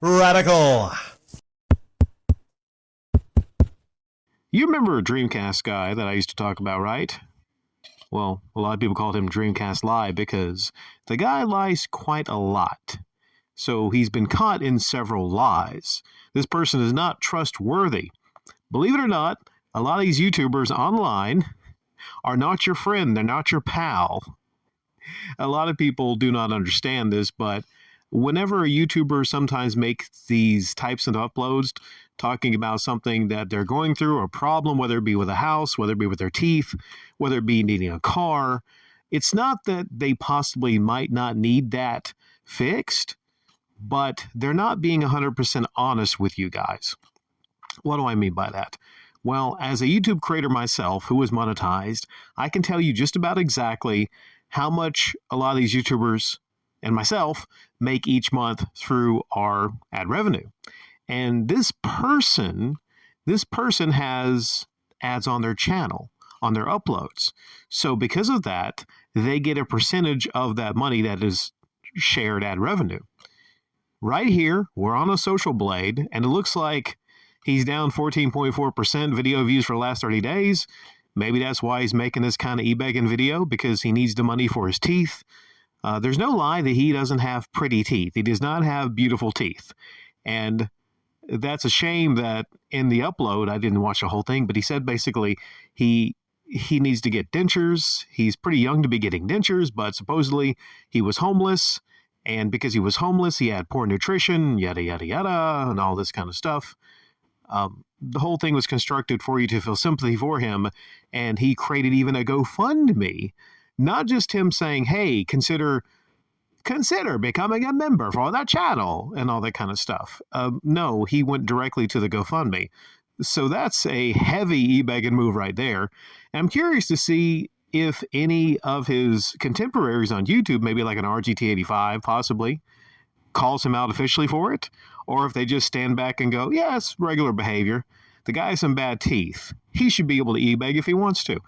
Radical. You remember DreamCastGuy that I used to talk about, right? Well, a lot of people called him DreamCastLie because the guy lies quite a lot. So he's been caught in several lies. This person is not trustworthy. Believe it or not, a lot of these YouTubers online are not your friend. They're not your pal. A lot of people do not understand this, but whenever a YouTuber sometimes makes these types of uploads talking about something that they're going through, a problem, whether it be with a house, whether it be with their teeth, whether it be needing a car, it's not that they possibly might not need that fixed, but they're not being 100% honest with you guys. What do I mean by that? Well, as a YouTube creator myself who is monetized, I can tell you just about exactly how much a lot of these YouTubers and myself make each month through our ad revenue. And this person has ads on their channel, on their uploads. So because of that, they get a percentage of that money that is shared ad revenue. Right here, we're on a social blade, and it looks like he's down 14.4% video views for the last 30 days. Maybe that's why he's making this kind of e-begging video, because he needs the money for his teeth. There's no lie that he doesn't have pretty teeth. He does not have beautiful teeth. And that's a shame that in the upload, I didn't watch the whole thing, but he said basically he needs to get dentures. He's pretty young to be getting dentures, but supposedly he was homeless. And because he was homeless, he had poor nutrition, yada, yada, yada, and all this kind of stuff. The whole thing was constructed for you to feel sympathy for him, and he created even a GoFundMe. Not just him saying, hey, consider becoming a member for that channel and all that kind of stuff. No, he went directly to the GoFundMe. So that's a heavy e-begging move right there. And I'm curious to see if any of his contemporaries on YouTube, maybe like an RGT85 possibly, calls him out officially for it, or if they just stand back and go, yeah, it's regular behavior. The guy has some bad teeth. He should be able to e-beg if he wants to.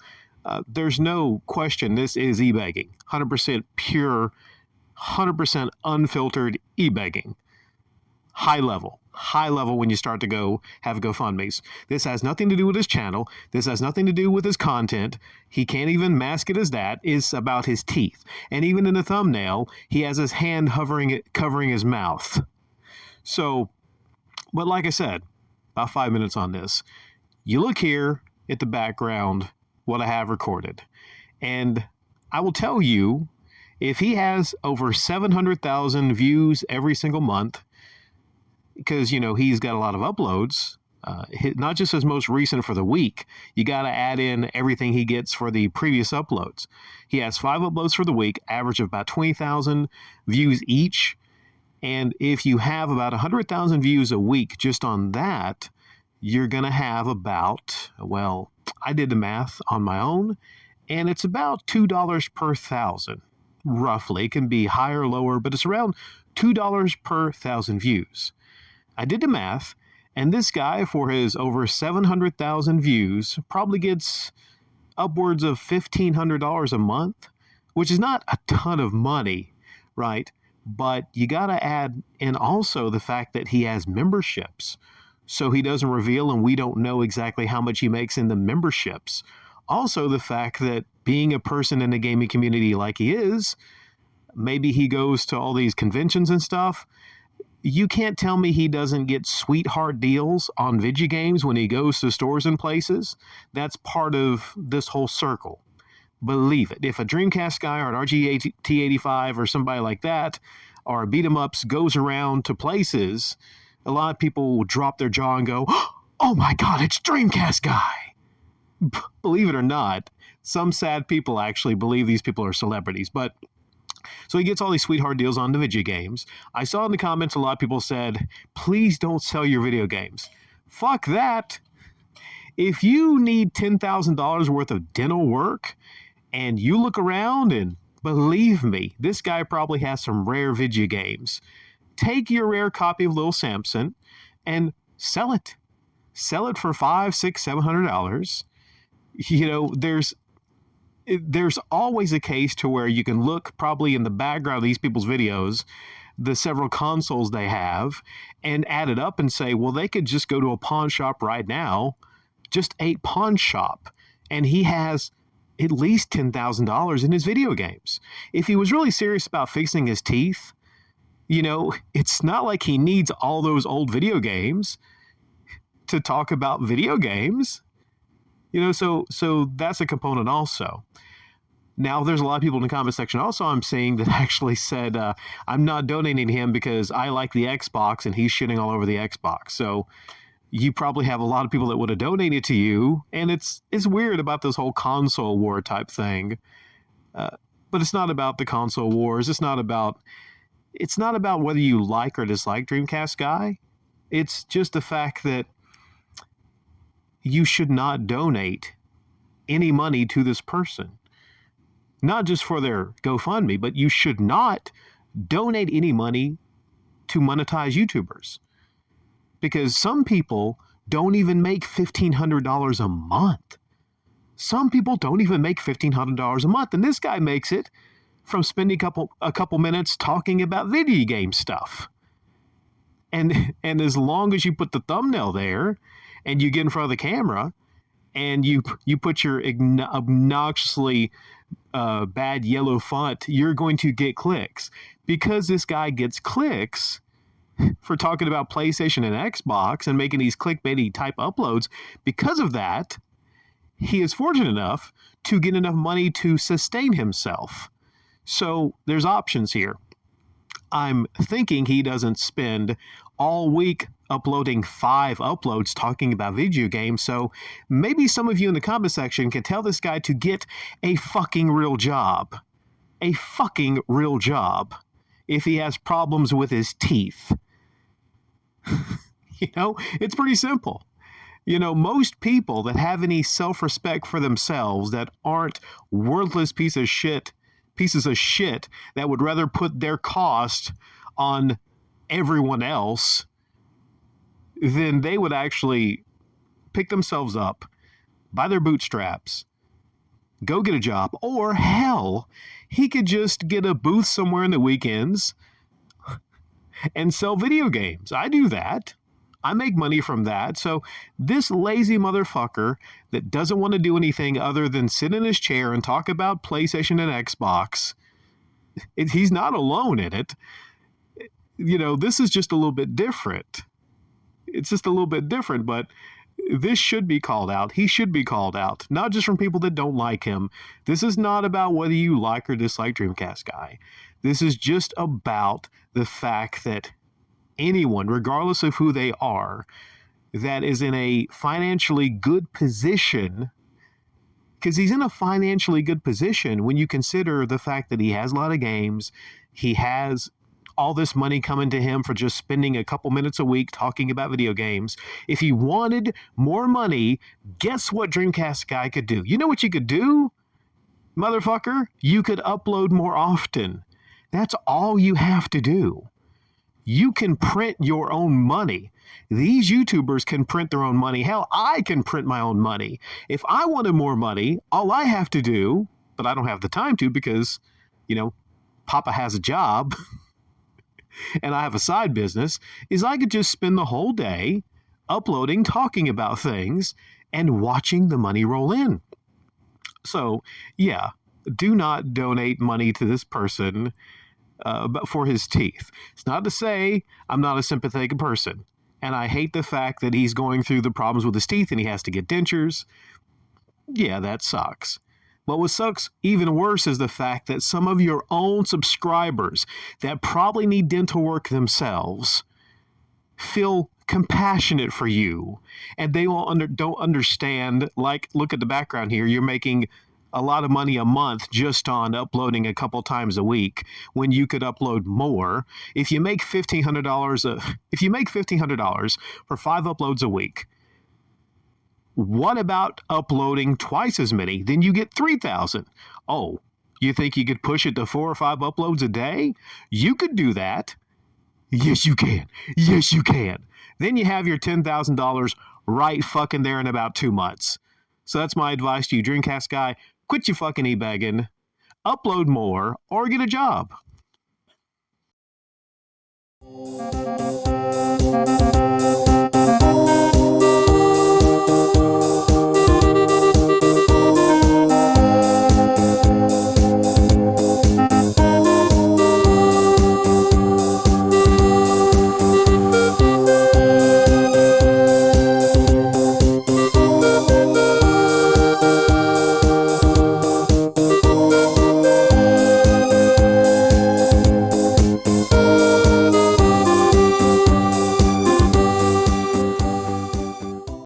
There's no question this is e-begging. 100% pure, 100% unfiltered e-begging. High level when you start to go have GoFundMes. This has nothing to do with his channel. This has nothing to do with his content. He can't even mask it as that. It's about his teeth. And even in the thumbnail, he has his hand covering his mouth. So, but like I said, about 5 minutes on this. You look here at the background, what I have recorded. And I will tell you, if he has over 700,000 views every single month, because, you know, he's got a lot of uploads, not just his most recent for the week, you got to add in everything he gets for the previous uploads. He has 5 uploads for the week, average of about 20,000 views each. And if you have about 100,000 views a week just on that, you're going to have about, well, I did the math on my own, and it's about $2 per 1,000, roughly. It can be higher or lower, but it's around $2 per 1,000 views. I did the math, and this guy, for his over 700,000 views, probably gets upwards of $1,500 a month, which is not a ton of money, right? But you got to add in also the fact that he has memberships. So he doesn't reveal, and we don't know exactly how much he makes in the memberships. Also, the fact that being a person in the gaming community like he is, maybe he goes to all these conventions and stuff. You can't tell me he doesn't get sweetheart deals on video games when he goes to stores and places. That's part of this whole circle. Believe it. If a DreamCastGuy or an RGT85 or somebody like that, or a beat-em-ups goes around to places, a lot of people will drop their jaw and go, oh my God, it's DreamCastGuy. Believe it or not, some sad people actually believe these people are celebrities. But so he gets all these sweetheart deals on the video games. I saw in the comments a lot of people said, please don't sell your video games. Fuck that. If you need $10,000 worth of dental work and you look around, and believe me, this guy probably has some rare video games. Take your rare copy of Little Samson and sell it. Sell it for $500, $600, $700. You know, there's always a case to where you can look probably in the background of these people's videos the several consoles they have and add it up and say, well, they could just go to a pawn shop right now, just a pawn shop, and he has at least $10,000 in his video games. If he was really serious about fixing his teeth, it's not like he needs all those old video games to talk about video games. So that's a component also. Now, there's a lot of people in the comment section also I'm seeing that actually said, I'm not donating to him because I like the Xbox and he's shitting all over the Xbox. So you probably have a lot of people that would have donated to you, and it's weird about this whole console war type thing. But it's not about the console wars. It's not about whether you like or dislike Dreamcast Guy. It's just the fact that you should not donate any money to this person. Not just for their GoFundMe, but you should not donate any money to monetize YouTubers. Because some people don't even make $1,500 a month. Some people don't even make $1,500 a month. And this guy makes it from spending a couple minutes talking about video game stuff. And as long as you put the thumbnail there and you get in front of the camera and you put your obnoxiously bad yellow font, you're going to get clicks. Because this guy gets clicks for talking about PlayStation and Xbox and making these clickbaity type uploads, because of that, he is fortunate enough to get enough money to sustain himself. So there's options here. I'm thinking he doesn't spend all week uploading 5 uploads talking about video games. So maybe some of you in the comment section can tell this guy to get a fucking real job. A fucking real job. If he has problems with his teeth. It's pretty simple. Most people that have any self-respect for themselves, that aren't worthless pieces of shit that would rather put their cost on everyone else, then they would actually pick themselves up by their bootstraps, go get a job, or hell, he could just get a booth somewhere in the weekends and sell video games. I do that. I make money from that. So this lazy motherfucker that doesn't want to do anything other than sit in his chair and talk about PlayStation and Xbox, he's not alone in it. This is just a little bit different. It's just a little bit different, but this should be called out. He should be called out, not just from people that don't like him. This is not about whether you like or dislike Dreamcast Guy. This is just about the fact that anyone, regardless of who they are, that is in a financially good position, because he's in a financially good position when you consider the fact that he has a lot of games, he has all this money coming to him for just spending a couple minutes a week talking about video games. If he wanted more money, guess what Dreamcast Guy could do? You know what you could do, motherfucker? You could upload more often. That's all you have to do. You can print your own money. These YouTubers can print their own money. Hell, I can print my own money. If I wanted more money, all I have to do, but I don't have the time to because, Papa has a job and I have a side business, is I could just spend the whole day uploading, talking about things, and watching the money roll in. So, yeah, do not donate money to this person but for his teeth. It's not to say I'm not a sympathetic person. And I hate the fact that he's going through the problems with his teeth and he has to get dentures. Yeah, that sucks. But what sucks even worse is the fact that some of your own subscribers that probably need dental work themselves feel compassionate for you. And they don't understand, like, look at the background here. You're making a lot of money a month just on uploading a couple times a week when you could upload more. If you make $1,500 for 5 uploads a week, what about uploading twice as many? Then you get 3,000. Oh, you think you could push it to 4 or 5 uploads a day? You could do that. Yes, you can. Yes, you can. Then you have your $10,000 right fucking there in about 2 months. So that's my advice to you, Dreamcast Guy. Quit your fucking e-begging, upload more, or get a job.